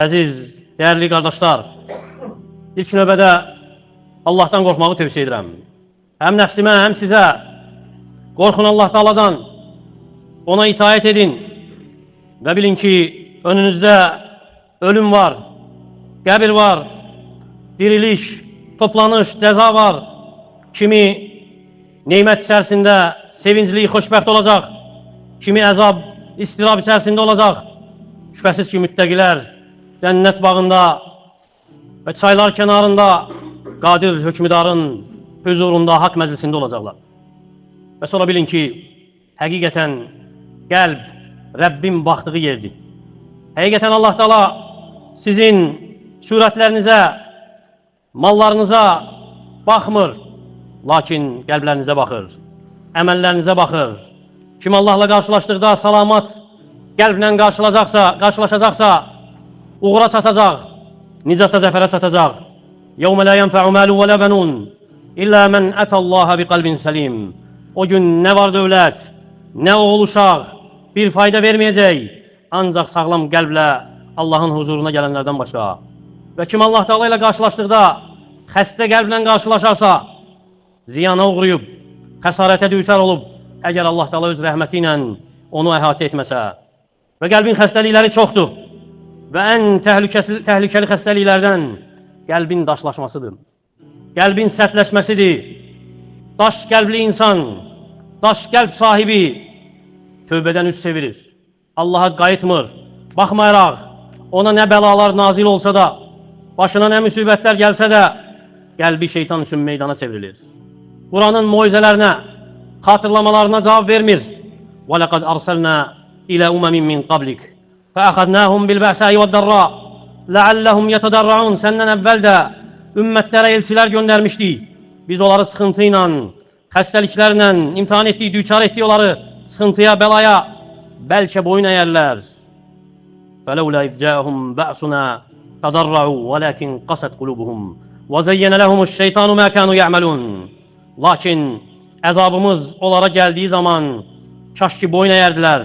Əziz, dəyərli qardaşlar, ilk növbədə Allahdan qorxmağı tövsiyə edirəm. Həm nəfsimə, həm sizə qorxun Allah Taaladan, ona itaət edin və bilin ki, önünüzdə ölüm var, qəbir var, diriliş, toplanış, cəza var. Kimi neymət içərisində sevincli, xoşbəxt olacaq, kimi əzab, istirab içərisində olacaq. Şübhəsiz ki, müttəqilər cənnət bağında və çaylar kənarında qadir hökmüdarın huzurunda, haqq məclisində olacaqlar. Və sonra bilin ki, həqiqətən qəlb Rəbbin baxdığı yerdir. Həqiqətən Allah Taala sizin surətlərinizə, mallarınıza baxmır, lakin qəlblərinizə baxır, əməllərinizə baxır. Kim Allahla qarşılaşdıqda salamat qəlblə qarşılaşacaqsa, uğura çatacaq, nicata zəfərə çatacaq. يَوْمَ لَا يَنْفَعُ مَالٌ وَلَا بَنُونَ إِلَّا مَنْ أَتَى اللّٰهَ بِقَلْبٍ سَلِيمٍ. O gün nə var dövlət, nə oğul uşaq bir fayda verməyəcək, ancaq sağlam qəlblə Allahın huzuruna gələnlərdən başqa. Və kim Allah Taala ilə qarşılaşdıqda xəstə qəlblə qarşılaşarsa, ziyana uğrayıb, xəsarətə düçar olub, əgər Allah Taala öz rəhməti ilə onu əhatə etməsə. Və qəlbin xəstəlikləri çoxdur. Və ən təhlükəli xəstəliklərdən qəlbin daşlaşmasıdır. Qəlbin sərtləşməsidir. Daş qəlbli insan, daş qəlb sahibi tövbədən üst çevirir. Allaha qayıtmır. Baxmayaraq, ona nə bəlalar nazil olsa da, başına nə müsibətlər gəlsə də, qəlbi şeytan üçün meydana çevrilir. Quranın moizələrinə, xatırlamalarına cavab vermir. وَلَقَدْ أَرْسَلْنَا إِلَى أُمَمٍ مِّن قَبْلِكَ فَأَخَذْنَاهُمْ بِالْبَأْسَاءِ وَالضَّرَّاءِ لَعَلَّهُمْ يَتَضَرَّعُونَ. Səndən əvvəl də ümmətlərə elçilər göndərmişdik. Biz onları sıxıntı ilə, xəstəliklərlə imtihan etdik, düçar etdik onları sıxıntıya, bəlaya. Bəlkə boyun əyərlər. فَلَوْلَا إِذْ جَاءَهُمْ بَأْسُنَا تَضَرَّعُوا وَلَكِنْ قَسَتْ قُلُوبُهُمْ وَزَيَّنَ لَهُمُ الشَّيْطَانُ مَا كَانُوا يَعْمَلُونَ. Lakin əzabımız onlara gəldiyi zaman kaş ki boyun əyərdilər.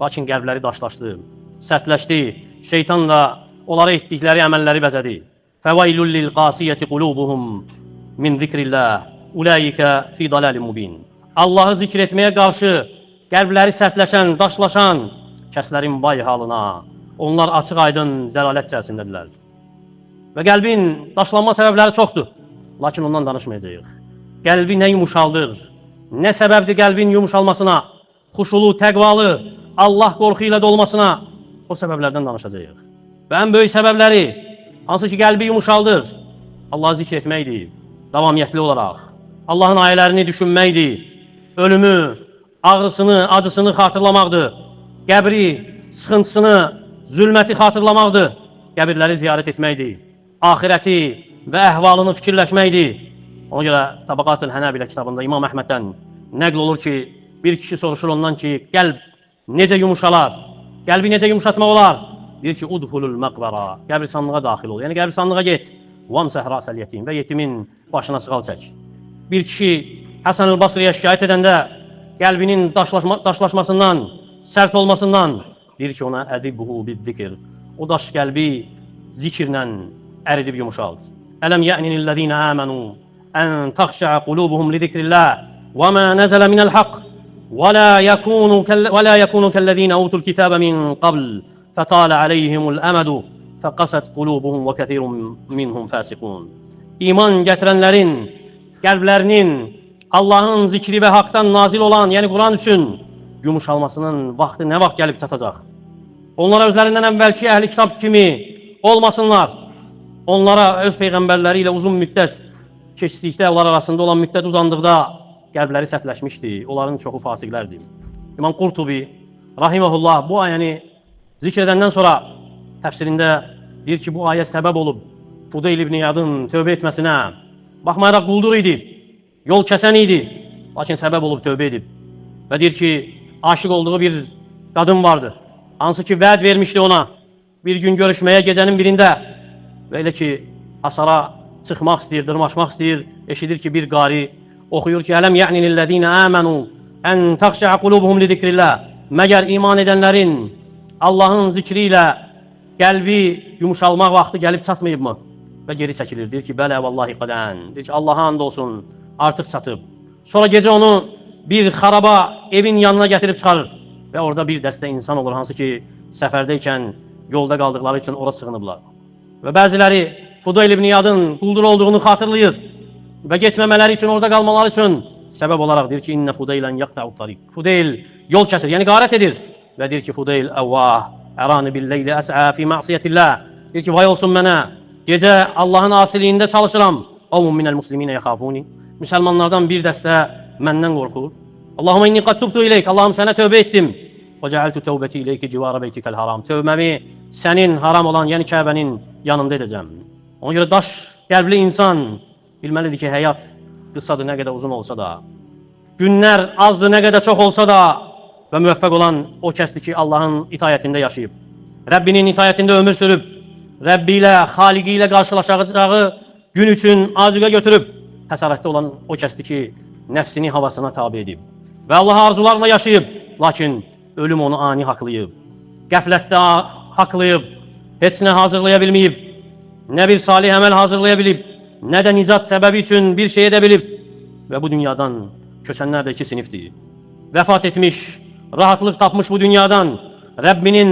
Lakin qəlbləri daşlaşdı, sərtləşdi. Şeytan da onlara etdikləri əməlləri bəzədi. فَوَيْلٌ لِلْقَاسِيَةِ قُلُوبُهُمْ مِنْ ذِكْرِ اللّٰهِ اُولَٰئِكَ فِي ضَلَالٍ مُبِينٍ. Allahı zikr etməyə qarşı qəlbləri sərtləşən, daşlaşan kəslərin vay halına. Onlar açıq aydın zəlalət içərisindədirlər. Və qəlbin daşlanma səbəbləri çoxdur. Lakin ondan danışmayacağıq. Qəlbi nə yumuşaldır, nə səbəbdir qəlbin yumuşalmasına, xuşulu, təqvalı, Allah qorxu ilə dolmasına, o səbəblərdən danışacağıq. Və ən böyük səbəbləri, hansı ki qəlbi yumuşaldır, Allah'ı zikr etməkdir, davamiyyətli olaraq. Allah'ın ayələrini düşünməkdir, ölümü, ağrısını, acısını xatırlamaqdır, qəbri, sıxıntısını, zülməti xatırlamaqdır, qəbirləri ziyarət etməkdir, axirəti və əhvalını fikirləşməkdir. Ona görə Tabaqat-ül Hənəbilə kitabında İmam Əhməddən nəql olur ki, bir kişi soruşur ondan ki, qəlb necə yumuşalar, qəlbi necə yumuşatmaq olar? Deyir ki, udhulul məqbara, qəbristanlığa daxil ol. Yəni qəbristanlığa get, vamsəh rasəl yetim və yetimin başına sığal çək. Bir kişi Həsən-ül Basriyə şikayət edəndə qəlbinin daşlaşmasından, sərt olmasından deyir ki, ona ədibuhu bizzikr. O daş qəlbi zikirlə əridib yumuşaldı. Ələm yə'ninillezine əmənu ən təxşə'ə qulubuhum li zikrillah və mə nəzələ minəl haqq ولا يكونوا كالذين أوتوا الكتاب من قبل فطال عليهم الأمد فقست قلوبهم وكثير منهم فاسقون. İman gətirənlərin qəlblərinin Allahın zikri və haqdan nazil olan, yəni Quran üçün yumuşalmasının vaxtı nə vaxt gəlib çatacaq? Onlara özlərindən əvvəlki əhli kitab kimi olmasınlar. Onlara öz peyğəmbərləri ilə uzun müddət keçdikdə, onlar arasında olan müddət uzandıqda qəlbləri sərtləşmişdi, onların çoxu fasiqlərdir. İmam Qurtubi, rahiməhullah, bu ayəni zikr edəndən sonra təfsirində deyir ki, bu ayə səbəb olub Fudeyl ibn İyadın tövbə etməsinə. Baxmayaraq quldur idi, yol kəsən idi, lakin səbəb olub tövbə edib. Və deyir ki, aşıq olduğu bir qadın vardı, hansı ki, vəd vermişdi ona bir gün görüşməyə gecənin birində. Və elə ki, hasara çıxmaq istəyir, dırmaşmaq istəyir, eşidir ki, bir qari oxuyur ki, ələm yə'ninillezine əmənu ən təxşə'ə qulubuhum li zikrillah. Məgər iman edənlərin Allahın zikri ilə qəlbi yumuşalmaq vaxtı gəlib çatmayıbmı? Və geri çəkilir. Deyir ki, bələ vallahi qadən. Deyir ki, Allaha and olsun, artıq çatıb. Sonra gecə onu bir xaraba evin yanına gətirib çıxarır. Və orada bir dəstə insan olur, hansı ki, səfərdəykən yolda qaldıqları üçün ora sığınıblar. Və bəziləri Fudayl ibn İyadın quldur olduğunu xatırlayır və getməmələri üçün, orada qalmaları üçün səbəb olaraq deyir ki, İnnə Fudaylən yaqta'ut tariq. Fudayl yol kəsir, yəni qarət edir. Və deyir ki, Fudayl əvvah, ərani billeyli əs'a fi ma'siyyətillah. Deyir ki, vay olsun mənə, gecə Allahın asiliyində çalışıram. Qavmun minəl musliminə yəxafuni. Müsəlmanlardan bir dəstə məndən qorxur. Allahumma inni qad tubtu ileyk. Allahım sənə tövbə etdim. Və cəaltu tövbəti ileyki civara beytikəl haram. Tövbəmi sənin haram olan, yəni Kəbənin yanında edəcəm. Ona görə daş qəlbli insan bilməlidir ki, həyat qısadır, nə qədər uzun olsa da, günlər azdır, nə qədər çox olsa da və müvəffəq olan o kəsdir ki, Allahın itayətində yaşayıb, Rəbbinin itayətində ömür sürüb, Rəbbi ilə, Xaliqi ilə qarşılaşacağı gün üçün azuqə götürüb, həsarətdə olan o kəsdir ki, nəfsini havasına tabi edib və Allah arzularla yaşayıb, lakin ölüm onu ani haqlayıb, qəflətdə haqlayıb, heç nə hazırlaya bilməyib, nə bir salih əməl hazırlaya bilib, nə də nicat səbəbi üçün bir şey edə bilib və bu dünyadan köçənlər də iki sinifdir. Vəfat etmiş, rahatlıq tapmış bu dünyadan, Rəbbinin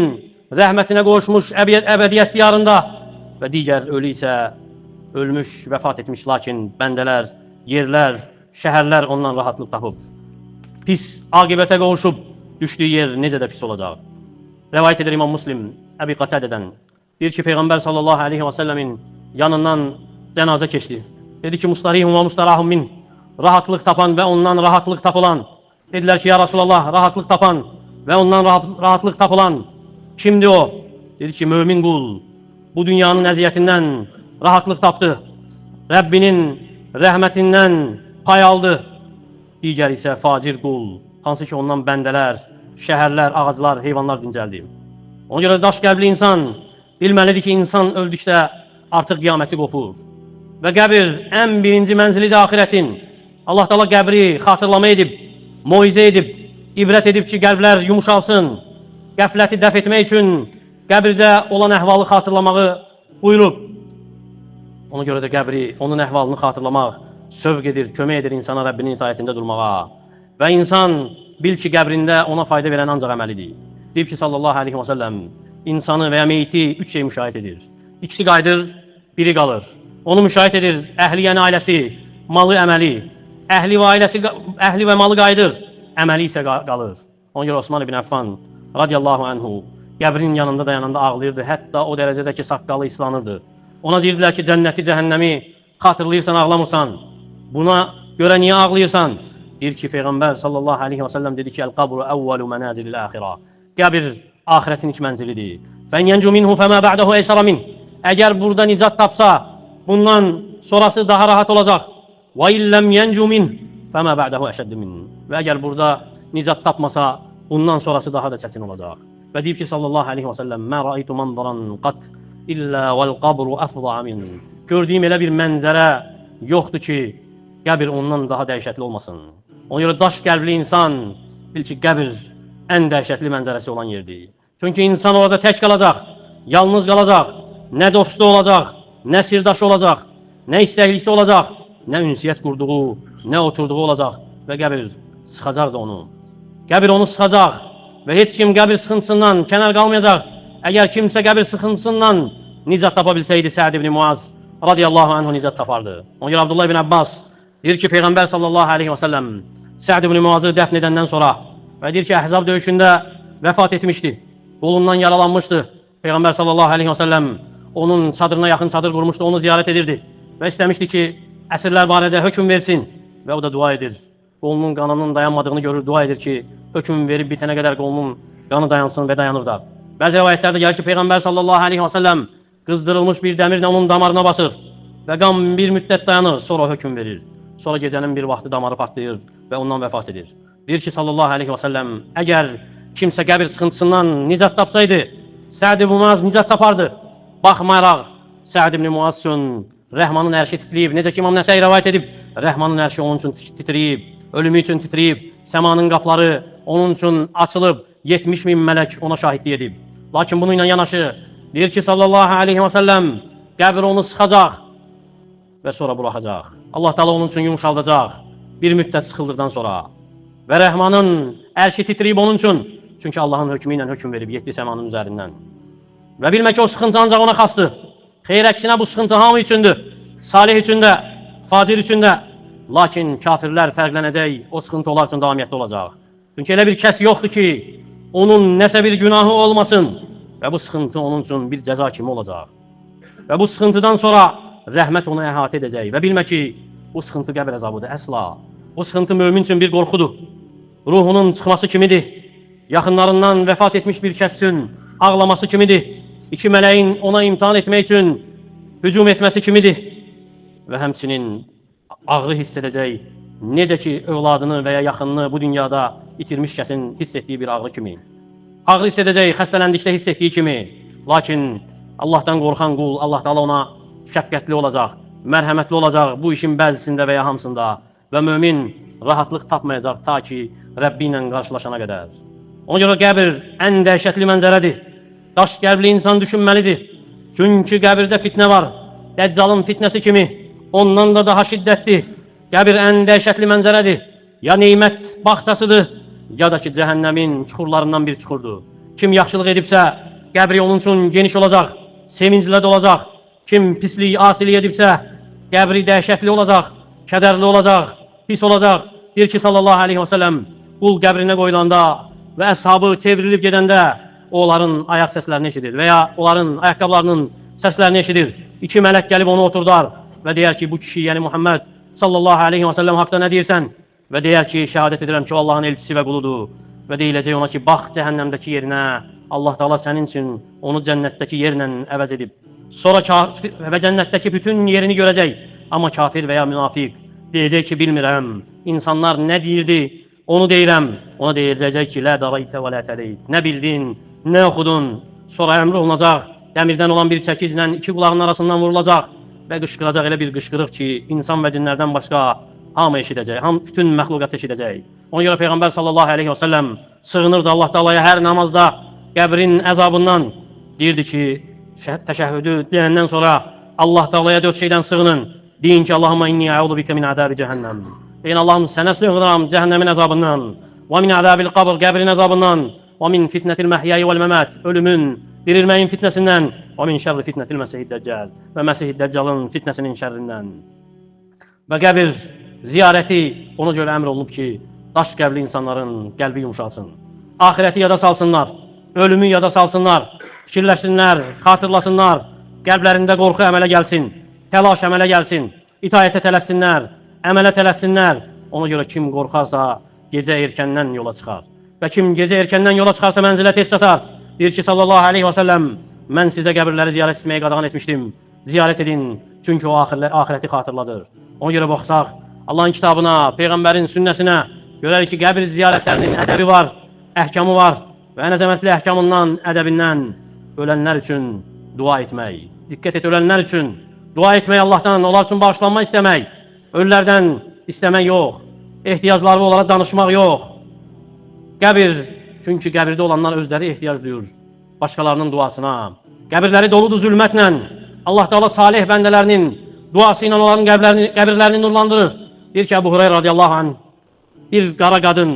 rəhmətinə qoşmuş əbədiyyət diyarında və digər ölü isə ölmüş, vəfat etmiş, lakin bəndələr, yerlər, şəhərlər ondan rahatlıq tapıb. Pis aqibətə qovuşub, düşdüyü yer necə də pis olacaq. Rəvayət edir İmam Müslim, Əbi Qatədədən. Deyir ki, Peyğəmbər sallallahu aleyhi və səlləmin yanından cənazə keçdi. Dedi ki, mustarihum və mustarahum min. Rahatlıq tapan və ondan rahatlıq tapılan. Dedilər ki, ya Rasulallah, rahatlıq tapan və ondan rahatlıq tapılan kimdir o? Dedi ki, mömin qul. Bu dünyanın əziyyətindən rahatlıq tapdı. Rəbbinin rəhmətindən pay aldı. Digər isə facir qul. Hansı ki, ondan bəndələr, şəhərlər, ağaclar, heyvanlar dincəldi. Ona görə daş qəlbli insan bilməlidir ki, insan öldükdə artıq qiyaməti qopur. Və qəbir ən birinci mənzilidir axirətin. Allah Teala qəbri xatırlama edib, moizə edib, ibrət edib ki, qəlblər yumuşalsın. Qəfləti dəf etmək üçün qəbirdə olan əhvalı xatırlamağı buyurub. Ona görə də qəbri, onun əhvalını xatırlamaq sövq edir, kömək edir insana Rəbbinin itaətində durmağa. Və insan bil ki, qəbrində ona fayda verən ancaq əməlidir. Deyib ki, sallallahu aleyhi və səlləm, insanı və ya meyti üç şey müşahidə edir. İkisi qayıdır, biri qalır. Onu müşahidə edir əhli, yəni ailəsi, malı, əməli. Əhli və malı qayıdır, əməli isə qalır. Ona görə Osman ibn Əffan radiyallahu anhu qəbrin yanında dayananda ağlayırdı. Hətta o dərəcədə ki, saqqalı islanırdı. Ona deyirdilər ki, cənnəti, cəhənnəmi xatırlayırsan, ağlamırsan. Buna görə niyə ağlayırsan? Deyir ki, Peyğəmbər sallallahu aleyhi və səlləm dedi ki, Əl-qabru əvvəlu mənazilil əxirə. Qəbir axirətin ilk mənzilidir. Fən yəncu minhu fəmə bə'dəhu eysara min. Əgər burada nicat tapsa, bundan sonrası daha rahat olacaq. Və illəm yəncu min fəmə bə'dəhu əşəddi min. Və əgər burada nicat tapmasa, bundan sonrası daha da çətin olacaq. Və deyib ki, sallallahu aleyhi və səlləm, Mə rəaytu manzaran qat illə vəl-qabru əfza min. Gördüyüm elə bir mənzərə yoxdur ki, qəbir ondan daha dəhşətli olmasın. Ona görə daş qəlbli insan bil ki, qəbir ən dəhşətli mənzərəsi olan yerdir. Çünki insan orada tək qalacaq, yalnız qalacaq, nə dostu olacaq, nə sirdaşı olacaq, nə istəklisi olacaq, nə ünsiyyət qurduğu, nə oturduğu olacaq və qəbir sıxacaq da onu. Qəbir onu sıxacaq və heç kim qəbir sıxıntısından kənar qalmayacaq. Əgər kimsə qəbir sıxıntısından nicat tapa bilsəydi, Səd ibn Muaz radiyallahu anhu nicat tapardı. Ona görə Abdullah ibn Abbas deyir ki, Peyğəmbər sallallahu aleyhi və səlləm Səd ibn Muazı dəfn edəndən sonra və deyir ki, Əhzab döyüşündə vəfat etmişdi, qolundan yaralanmışdı. Peyğəmbər sallallahu aleyhi və səlləm onun çadırına yaxın çadır qurmuşdu, onu ziyarət edirdi və istəmişdi ki, əsirlər barədə hökm versin və o da dua edir. Qolunun qanının dayanmadığını görür, dua edir ki, hökm verib bitənə qədər qolunun qanı dayansın və dayanır da. Bəzi rəvayətlərdə gəlir ki, Peyğəmbər sallallahu aleyhi və səlləm qızdırılmış bir dəmirlə onun damarına basır və qan bir müddət dayanır, sonra hökm verir. Sonra gecənin bir vaxtı damarı partlayır və ondan vəfat edir. Deyir ki, sallallahu aleyhi və səlləm, əgər kimsə qəbir sıxıntısından nicat tapsaydı, Səd ibn Muaz nicat tapardı. Baxmayaraq, Səd ibn Muaz üçün Rəhmanın ərşi titriyib. Necə ki, İmam Nəsəi rəvayət edib, Rəhmanın ərşi onun üçün titriyib, ölümü üçün titriyib, səmanın qapları onun üçün açılıb, 70 min mələk ona şahidlik edib. Lakin bununla yanaşı, Deyir ki, sallallahu aleyhi və səlləm, qəbir onu sıxacaq və sonra buraxacaq. Allah Teala onun üçün yumuşaldacaq bir müddət sıxıldıqdan sonra. Və Rəhmanın ərşi titriyib onun üçün. Çünki Allahın hökmü ilə hökm verib 7 səmanın üzərindən. Və bilmək ki, o sıxıntı ancaq ona xasdır. Xeyr əksinə bu sıxıntı hamı üçündür. Salih üçün də, facir üçün də. Lakin kafirlər fərqlənəcək, o sıxıntı onlar üçün davamiyyətli olacaq. Çünki elə bir kəs yoxdur ki, onun nəsə bir günahı olmasın və bu sıxıntı onun üçün bir cəza kimi olacaq. Və bu sıxıntıdan sonra rəhmət onu əhatə edəcək və bilmə ki, bu sıxıntı qəbir əzabıdır, əsla. Bu sıxıntı mömin üçün bir qorxudur. Ruhunun çıxması kimidir. Yaxınlarından vəfat etmiş bir kəs üçün ağlaması kimidir. İki mələyin ona imtihan etmək üçün hücum etməsi kimidir. Və həmçinin ağrı hiss edəcək. Necə ki, övladını və ya yaxınını bu dünyada itirmiş kəsin hiss etdiyi bir ağrı kimi. Ağrı hiss edəcək, xəstələndikdə hiss etdiyi kimi. Lakin Allahdan qorxan qul, Allah Teala ona şəfqətli olacaq, mərhəmətli olacaq bu işin bəzisində və ya hamısında. Və mömin rahatlıq tapmayacaq ta ki, Rəbbi ilə qarşılaşana qədər. Ona görə qəbir ən dəhşətli mənzərədir. Daş qəlbli insan düşünməlidir. Çünki qəbirdə fitnə var. Dəccalın fitnəsi kimi. Ondan da daha şiddətli. Qəbir ən dəhşətli mənzərədir. Ya neymət bağçasıdır, ya da ki, cəhənnəmin çuxurlarından bir çuxurdur. Kim yaxşılıq edibsə, qəbri onun üçün geniş olacaq, sevinclə dolacaq. Kim pislik, asilik edibsə, qəbri dəhşətli olacaq, kədərli olacaq, pis olacaq. Deyir ki, sallallahu aleyhi və səlləm, qul qəbrinə qoyulanda və əshabı çevrilib gedəndə onların ayaq səslərini eşidir və ya onların ayaqqablarının səslərini eşidir. İki mələk gəlib onu oturdar və deyər ki, bu kişi, yəni Muhammed sallallahu aleyhi və səlləm haqda nə deyirsən? Və deyər ki, şəhadət edirəm ki, o Allahın elçisi və quludur. Və deyiləcək ona ki, bax cəhənnəmdəki yerinə, Allah Teala sənin üçün onu cənnətdəki yerlə əvəz edib. Sonra və cənnətdəki bütün yerini görəcək. Amma kafir və ya münafiq deyəcək ki, bilmirəm. İnsanlar nə deyirdi, onu deyirəm. Ona deyiləcək ki, lə daraytə və lə təleyt. Nə bildin, nə oxudun. Sonra əmri olunacaq, dəmirdən olan bir çəkiclə iki qulağının arasından vurulacaq və qışqıracaq elə bir qışqırıq ki, insan və cinlərdən başqa hamı eşidəcək, bütün məxluqat eşidəcək. Ona görə Peyğəmbər sallallahu aleyhi və səlləm sığınırdı Allah Teala'ya hər namazda qəbrin əzabından. Deyirdi ki, təşəhhüdü deyəndən sonra Allah Teala'ya 4 şeydən sığının. Deyin ki, Allahumma inni a'udhu bika min adabi cəhənnəm. Deyin, Allahım sənə sığınıram cəhənnəmin əzabından. Və min adabil qabr, qəbrin əzabından. Və min fitnətil məhyəyi vəl məmət, ölümün, dirilməyin fitnəsindən. Və min şərri fitnətil məsihid dəccal, və məsihid dəccalın fitnəsinin şərrindən. Və qəbir ziyarəti ona görə əmr olunub ki, daş qəbli insanların qəlbi yumuşalsın. Ahirəti yada salsınlar, ölümü yada salsınlar, fikirləşsinlər, xatırlasınlar, qəlblərində qorxu əmələ gəlsin, təlaş əmələ gəlsin, itayətə tələssinlər, əmələ tələssinlər. Ona görə kim qorxarsa gecə erkəndən yola çıxar. Və kim gecə erkəndən yola çıxarsa mənzilə tez çatar. Deyir ki, sallallahu aleyhi və səlləm, mən sizə qəbirləri ziyarət etməyə qadağan etmişdim. Ziyarət edin, çünki o ahirəti xatırladır. Ona görə baxsaq, Allahın kitabına, Peyğəmbərin sünnəsinə görərik ki, qəbir ziyarətlərinin ədəbi var, əhkamı var və ən əzəmətli əhkamından, ədəbindən ölənlər üçün dua etmək. Diqqət et, ölənlər üçün dua etmək Allahdan, onlar üçün bağışlanma istəmək, ölülərdən istəmək yox, ehtiyacları olaraq danışmaq yox. Qəbir, çünki qəbirdə olanlar özləri ehtiyac duyur başqalarının duasına. Qəbirləri doludur zülmətlə. Allah Teala salih bəndələrinin duası ilə onların qəbirlərini nurlandırır. Deyir ki, Əbu Hureyra radiyallahu anh, bir qara qadın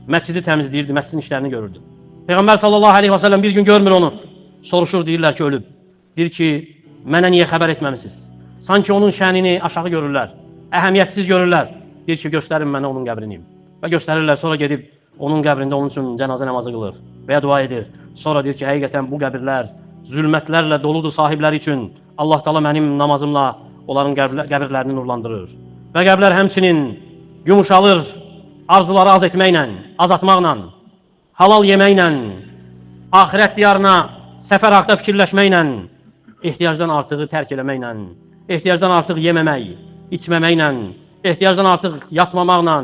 məscidi təmizləyirdi, məscidin işlərini görürdü. Peyğəmbər sallallahu aleyhi və səlləm bir gün görmür onu. Soruşur, deyirlər ki, ölüb. Deyir ki, mənə niyə xəbər etməmisiniz? Sanki onun şənini aşağı görürlər, əhəmiyyətsiz görürlər. Deyir ki, göstərin mənə onun qəbrini. Və göstərirlər, sonra gedib onun qəbrində onun üçün cənazə namazı qılır və ya dua edir. Sonra deyir ki, həqiqətən bu qəbirlər zülmətlərlə doludur sahibləri üçün. Allah Teala mənim namazımla onların qəbirlərini nurlandırır. Və qəbirlər həmçinin yumuşalır arzuları az etməklə, azaltmaqla, halal yeməklə, axirət diyarına səfər haqda fikirləşməklə, ehtiyacdan artığı tərk eləməklə, ehtiyacdan artıq yeməmək, içməməklə, ehtiyacdan artıq yatmamaqla,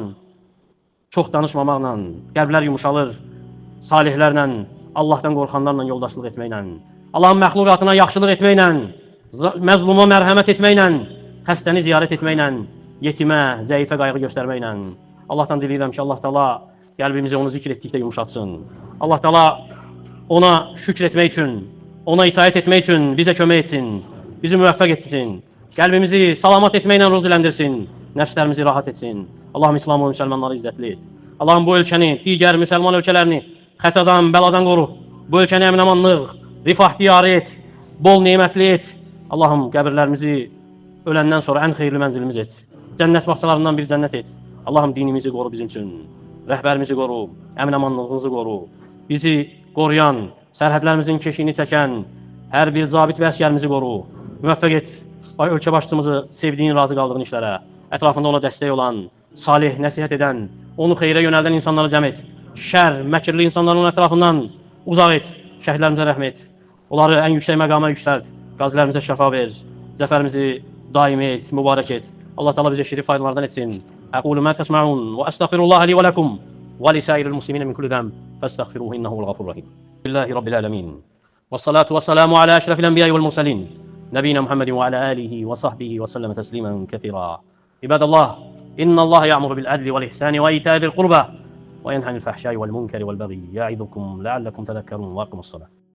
çox danışmamaqla, qəlblər yumuşalır, salihlərlə, Allahdan qorxanlarla yoldaşlıq etməklə, Allahın məxluqatına yaxşılıq etməklə, məzluma mərhəmət etməklə, xəstəni ziyarət etməklə, yetimə, zəifə qayğı göstərməklə. Allahdan diləyirəm ki, Allah Teala qəlbimizi onu zikr etdikdə yumuşatsın. Allah Teala ona şükr etmək üçün, ona itaat etmək üçün bizə kömək etsin, bizi müvəffəq etsin, qəlbimizi salamat etməklə ruziləndirsin, nəfslərimizi rahat etsin. Allahım İslamı və müsəlmanları izzətli et. Allahım bu ölkəni, digər müsəlman ölkələrini xətadan, bəladan qoru. Bu ölkəni əmin-amanlıq, rifah diyarı et, bol nemətli et. Allahım qəbirlərimizi öləndən sonra ən xeyirli mənzilimiz et. Cənnət bağçalarından bir cənnət et. Allahım dinimizi qoru bizim üçün. Rəhbərimizi qoru, əmin-amanlığımızı qoru. Bizi qoruyan, sərhədlərimizin keşiyini çəkən hər bir zabit və əsgərimizi qoru. Müvəffəq et ölkə başçımızı sevdiyin, razı qaldığın işlərə, ətrafında ona dəstək olan, salih, nəsihət edən, onu xeyrə yönəldən insanları cəm et. Şər, məkirli insanların onun ətrafından uzaq et. Şəhidlərimizə rəhm et. Onları ən yüksək məqama yüksəlt. Qazilərimizə şəfa ver. Zəfərimizi daim et, mübarək et. Allah Teala bize şerif faydalardan etsin. Aqulu ma tesma'un ve estağfirullah li ve lekum ve li sairil muslimin min kulli zam festağfiruhu innehu huvel gafurur rahim. Billahi rabbil alamin. Vessalatu vesselamu ala eşrefil enbiya'i vel murselin. Nebiyina Muhammedin ve ala alihi ve sahbihi ve sellem teslimen kethira. İbadallah, innallaha ya'muru bil adli vel ihsani ve ita'i zil qurba ve yenha anil fahşai vel munkari vel baghi. Ya'idukum la'allakum tezekkerun ve aqimus salah.